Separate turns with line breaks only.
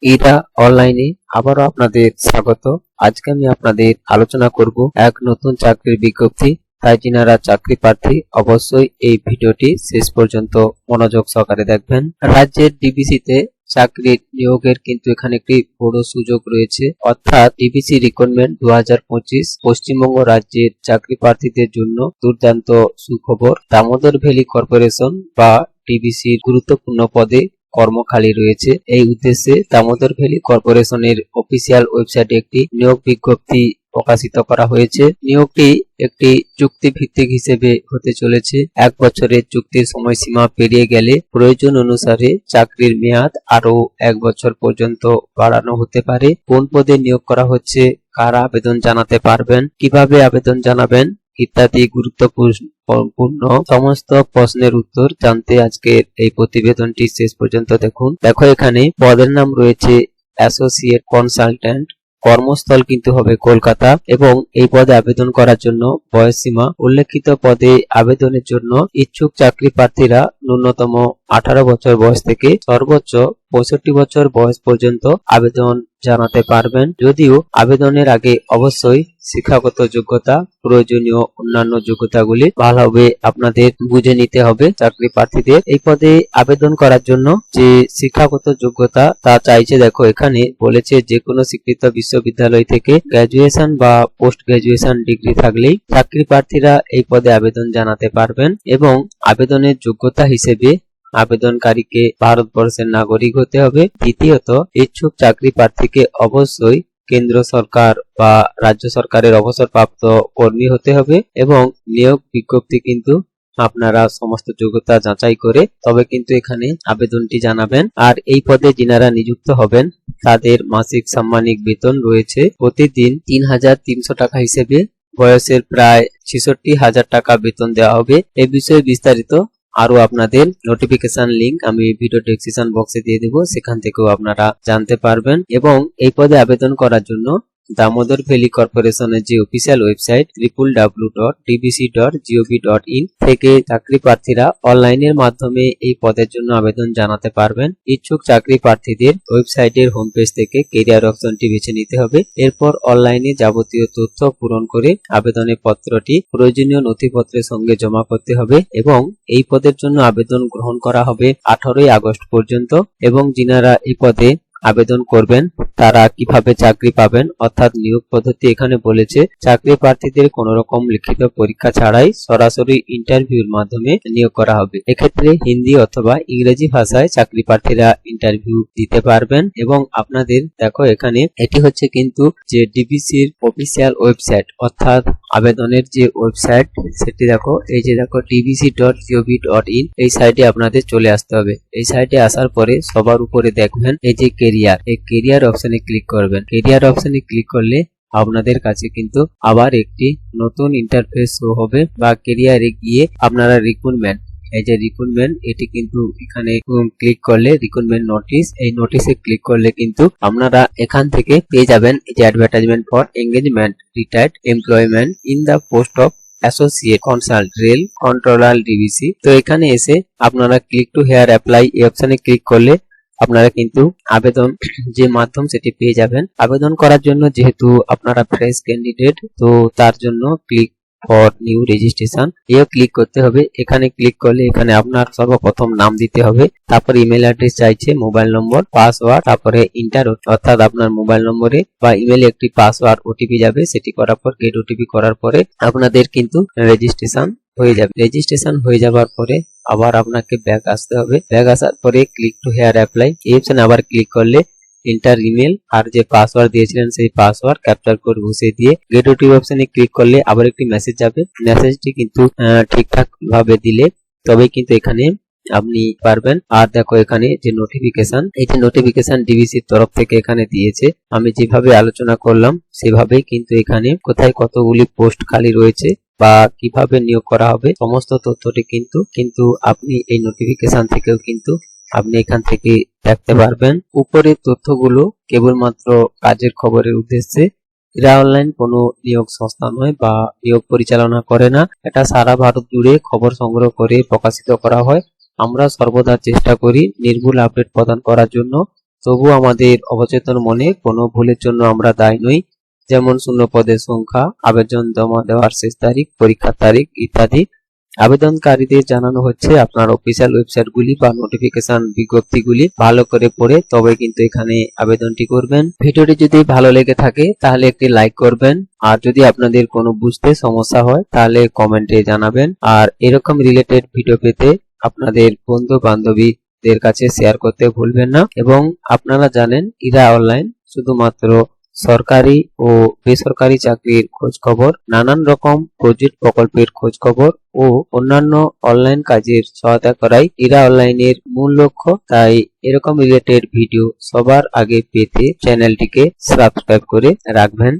এরা অনলাইনে আবারও আপনাদের স্বাগত। আজকে আমি আপনাদের আলোচনা করব এক নতুন চাকরির বিজ্ঞপ্তি। তাই যিনারা চাকরি প্রার্থী অবশ্যই এই ভিডিওটি শেষ পর্যন্ত মনোযোগ সহকারে দেখবেন। রাজ্যের ডিবিসিতে চাকরির নিয়োগের কিন্তু এখানে একটি বড় সুযোগ রয়েছে, অর্থাৎ ডিবিসি রিক্রুটমেন্ট 2025 পশ্চিমবঙ্গ রাজ্যের চাকরি প্রার্থীদের জন্য দুর্দান্ত সুখবর। দামোদর ভ্যালি কর্পোরেশন বা ডিবিসির গুরুত্বপূর্ণ পদে কর্মখালি রয়েছে। এই উদ্দেশ্যে দামোদর ভ্যালি কর্পোরেশনের অফিসিয়াল ওয়েবসাইটে একটি নিয়োগ বিজ্ঞপ্তি প্রকাশিত করা হয়েছে। নিয়োগটি একটি চুক্তি ভিত্তিক হিসেবে হতে চলেছে। 1 বছরের চুক্তির সময়সীমা পেরিয়ে গেলে প্রয়োজন অনুসারে চাকরির মেয়াদ আরো 1 বছর পর্যন্ত বাড়ানো হতে পারে। কোন পদে নিয়োগ করা হচ্ছে, কারা আবেদন জানাতে পারবেন, কিভাবে আবেদন জানাবেন ইত্যাদি গুরুত্বপূর্ণ সমস্ত প্রশ্নের উত্তর জানতে আজকের এই প্রতিবেদনটি শেষ পর্যন্ত দেখুন। দেখো, এখানে পদের নাম রয়েছে অ্যাসোসিয়েট কনসালট্যান্ট। কর্মস্থল কিন্তু হবে কলকাতা এবং এই পদে আবেদন করার জন্য বয়সসীমা উল্লেখিত পদে আবেদনের জন্য ইচ্ছুক চাকরি প্রার্থীরা ন্যূনতম 18 বছর বয়স থেকে সর্বোচ্চ 65 বছর বয়স পর্যন্ত আবেদন জানাতে পারবেন। যদিও আবেদনের আগে অবশ্যই শিক্ষাগত যোগ্যতা, প্রয়োজনীয় অন্যান্য যোগ্যতাগুলি ভালোভাবে আপনাদের বুঝে নিতে হবে। চাকরি প্রার্থীদের এই পদে আবেদন করার জন্য যে শিক্ষাগত যোগ্যতা তা চাইছে, দেখো এখানে বলেছে যে কোনো স্বীকৃত বিশ্ববিদ্যালয় থেকে গ্র্যাজুয়েশন বা পোস্ট গ্র্যাজুয়েশন ডিগ্রি থাকলেই চাকরি প্রার্থীরা এই পদে আবেদন জানাতে পারবেন এবং আবেদনের যোগ্যতা হিসেবে আবেদনকারীকে ভারতবর্ষের নাগরিক হতে হবে। দ্বিতীয়ত, ইচ্ছুক চাকরি প্রার্থীকে অবশ্যই কেন্দ্র সরকার বা রাজ্য সরকারের অবসরপ্রাপ্ত কর্মী হতে হবে এবং নিয়োগ বিজ্ঞপ্তি কিন্তু আপনারা সমস্ত যোগ্যতা যাচাই করে তবে কিন্তু এখানে আবেদনটি জানাবেন। আর এই পদে যিনারা নিযুক্ত হবেন তাদের মাসিক সাম্মানিক বেতন রয়েছে প্রতিদিন 3,300 টাকা হিসেবে। বয়সের প্রায় 66,000 টাকা বেতন দেওয়া হবে। এই বিষয়ে বিস্তারিত আরো আপনাদের নোটিফিকেশন লিংক আমি ভিডিও ডেসক্রিপশন বক্সে দিয়ে দেব, সেখান থেকেও আপনারা জানতে পারবেন। এবং এই পদে আবেদন করার জন্য দামোদর ভ্যালি কর্পোরেশনের যে অফিসিয়াল ওয়েবসাইট www.dbc.gov.in থেকে চাকরি প্রার্থীরা অনলাইনের মাধ্যমে এই পদের জন্য আবেদন জানাতে পারবেন। ইচ্ছুক চাকরি প্রার্থীদের ওয়েবসাইটের হোম পেজ থেকে ক্যারিয়ার অপশনটি বেছে নিতে হবে। এরপর অনলাইনে যাবতীয় তথ্য পূরণ করে আবেদনের পত্রটি প্রয়োজনীয় নথিপত্রের সঙ্গে জমা করতে হবে এবং এই পদের জন্য আবেদন গ্রহণ করা হবে 18 আগস্ট পর্যন্ত। এবং যিনারা এই পদে আবেদন করবেন তারা কিভাবে চাকরি পাবেন, অর্থাৎ নিয়োগ পদ্ধতি এখানে বলেছে চাকরি প্রার্থীদের কোন রকম লিখিত পরীক্ষা ছাড়াই সরাসরি ইন্টারভিউর মাধ্যমে নিয়োগ করা হবে। এক্ষেত্রে হিন্দি অথবা ইংরেজি ভাষায় চাকরি প্রার্থীরা ইন্টারভিউ দিতে পারবেন। এবং আপনাদের দেখো এখানে এটি হচ্ছে কিন্তু যে ডিবিসির অফিসিয়াল ওয়েবসাইট, অর্থাৎ আবেদনের যে ওয়েবসাইট সেটি দেখো, এই যে দেখো dbc.gov.in, এই সাইটে আপনাদের চলে আসতে হবে। এই সাইটে আসার পরে সবার উপরে দেখবেন এই যে ক্যারিয়ার, এই ক্যারিয়ার অপশনে ক্লিক করবেন। ক্যারিয়ার অপশনে ক্লিক করলে আপনাদের কাছে কিন্তু আবার একটি নতুন ইন্টারফেস শো হবে বা ক্যারিয়ারে গিয়ে আপনারা রিক্রুটমেন্ট, এই যে রিক্রুটমেন্ট এটি কিন্তু এখানে ক্লিক করলে রিক্রুটমেন্ট নোটিশ, এই নোটিশে ক্লিক করলে কিন্তু আপনারা এখান থেকে পেয়ে যাবেন এই যে advertisement for engagement retired employment in the post of associate consult rail controller DBC. তো এখানে এসে আপনারা ক্লিক টু হেয়ার অ্যাপ্লাই এই অপশনে ক্লিক করলে আপনারা কিন্তু আবেদন যে মাধ্যম সেটি পেয়ে যাবেন। আবেদন করার জন্য যেহেতু আপনারা ফ্রেশ ক্যান্ডিডেট, তো তার জন্য ক্লিক ফর নিউ রেজিস্ট্রেশন এও ক্লিক করতে হবে। এখানে ক্লিক করলে এখানে আপনার সর্বপ্রথম নাম দিতে হবে, তারপর ইমেল অ্যাড্রেস চাইছে, মোবাইল নম্বর, পাসওয়ার্ড, তারপরে ইন্টার অর্থাৎ আপনার মোবাইল নম্বরে বা ইমেলে একটি পাসওয়ার্ড ওটিপি যাবে, সেটি করার পর গেট ওটিপি করার পরে আপনাদের কিন্তু রেজিস্ট্রেশন হয়ে যাবে। রেজিস্ট্রেশন হয়ে যাবার পরে আবার আপনাকে ব্যাক আসতে হবে। ব্যাক আসার পরে ক্লিক টু হেয়ার অ্যাপ্লাই এই অপশনে আবার ক্লিক করলে ইন্টার ইমেল আর যে পাসওয়ার্ড দিয়েছিলেন সেই পাসওয়ার্ড ক্যাপচার কোড বসিয়ে দিয়ে গেট ওটিপি অপশনে ক্লিক করলে আবার একটি মেসেজ যাবে। মেসেজটি কিন্তু ঠিকঠাক ভাবে দিলে তবেই কিন্তু এখানে আপনি পারবেন। আর দেখো এখানে যে নোটিফিকেশন, এই যে নোটিফিকেশন ডিবিসির তরফ থেকে এখানে দিয়েছে, আমি যেভাবে আলোচনা করলাম সেভাবেই কিন্তু এখানে কোথায় কতগুলি পোস্ট খালি রয়েছে বা কিভাবে নিয়োগ করা হবে সমস্ত তথ্যটি কিন্তু আপনি এই নোটিফিকেশন থেকেও কিন্তু আপনি এখান থেকে দেখতে পারবেন। উপরের তথ্যগুলো কেবলমাত্র কাজের খবরের উদ্দেশ্যে, এরা অনলাইন কোনো নিয়োগ সংস্থা নয় বা নিয়োগ পরিচালনা করে না। এটা সারা ভারত জুড়ে খবর সংগ্রহ করে প্রকাশিত করা হয়। আমরা সর্বদা চেষ্টা করি নির্ভুল আপডেট প্রদান করার জন্য। তবু আমাদের অবচেতন মনে কোনো ভুলের জন্য আমরা দায়ী নই, যেমন শূন্য পদের সংখ্যা, আবেদন জমা দেওয়ার শেষ তারিখ, পরীক্ষার তারিখ ইত্যাদি। আবেদনকারীদের জানানো হচ্ছে আপনার অফিসিয়াল ওয়েবসাইটগুলি বা নোটিফিকেশন বিজ্ঞপ্তিগুলি ভালো করে পড়ে তবে কিন্তু এখানে আবেদনটি করবেন। ভিডিওটি যদি ভালো লেগে থাকে তাহলে একটি লাইক করবেন, আর যদি আপনাদের কোনো বুঝতে সমস্যা হয় তাহলে কমেন্টে জানাবেন। আর এরকম রিলেটেড ভিডিও পেতে আপনাদের বন্ধু বান্ধবীদের কাছে শেয়ার করতে ভুলবেন না। এবং আপনারা জানেন ইরা অনলাইন শুধুমাত্র সরকারি ও বেসরকারি চাকরির খোঁজ খবর, নানান রকম প্রজেক্ট প্রকল্পের খোঁজ খবর ও অন্যান্য অনলাইন কাজের সহায়তা করাই ইরা অনলাইনের মূল লক্ষ্য। তাই এরকম রিলেটেড ভিডিও সবার আগে পেতে চ্যানেলটিকে সাবস্ক্রাইব করে রাখবেন।